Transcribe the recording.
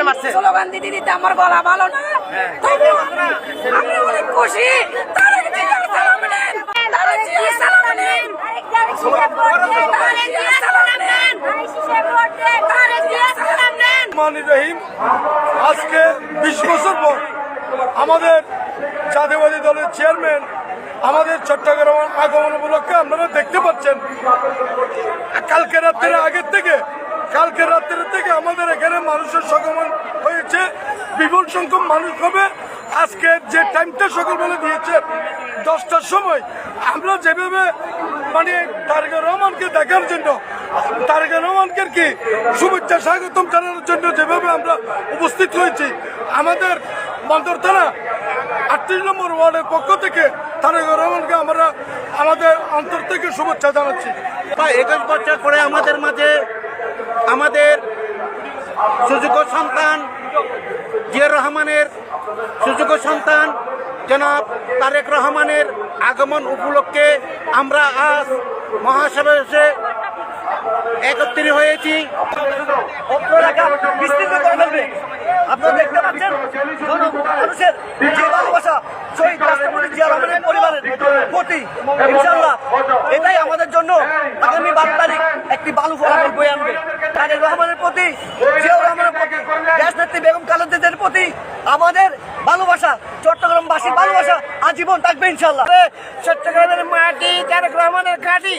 মারছে। স্লোগান দিতে দিতে আমার গলা ভালো না, তবে আমি অনেক খুশি। তারেক জিয়ার সালাম নেন, তারেক জিয়ার সালাম নেন, তারেক জিয়ার সালাম নেন, তারেক জিয়ার সালাম নেন। রহিম, আজকে 20 বছর পর আমাদের জাতীয়বাদী দলের চেয়ারম্যান আমাদের চট্টগ্রামের আগমন উপলক্ষে আপনারা দেখতে পাচ্ছেন। কালকে রাত্রের থেকে আমাদের এখানে মানুষের সগমন হয়েছে, বিপুল সংখ্যক মানুষ হবে। আজকে যে টাইমটা সকালবেলা দিয়েছে 10টার সময়, আমরা যেভাবে মানে তারেক রহমানকে দেখার জন্য, তারেক রহমানকে কি শুভেচ্ছা স্বাগতম জানানোর জন্য যেভাবে আমরা উপস্থিত হয়েছি, আমাদের বন্দর থানা 38 নম্বর ওয়ার্ডের পক্ষ থেকে তারেক রহমানকে আমরা আমাদের অন্তর থেকে শুভেচ্ছা জানাচ্ছি। 21 বছর পরে আমাদের মাঝে আমাদের সুযোগ্য সন্তান জিয়াউর রহমানের সুযোগ্য সন্তান জনাব তারেক রহমানের আগমন উপলক্ষে আমরা আজ মহাসমাবেশে একত্রিত হয়েছি। আপনারা দেখতে পাচ্ছেন মানুষের যে ভালোবাসা শহীদ রাষ্ট্রপতি জিয়া রহমানের পরিবারের প্রতি, ইনশাআল্লাহ এটাই আমাদের জন্য আগামী 12 তারিখ একটি ভালো ফলাফল বয়ে আনবে। তারেক রহমানের প্রতি, জিয়াউর রহমানের প্রতি, দেশনেত্রী বেগম খালেদা জিয়ার প্রতি আমাদের ভালোবাসা, চট্টগ্রামবাসীর ভালোবাসা আজীবন থাকবে ইনশাআল্লাহ। চট্টগ্রামের মাটি তারেক রহমানের ঘাঁটি।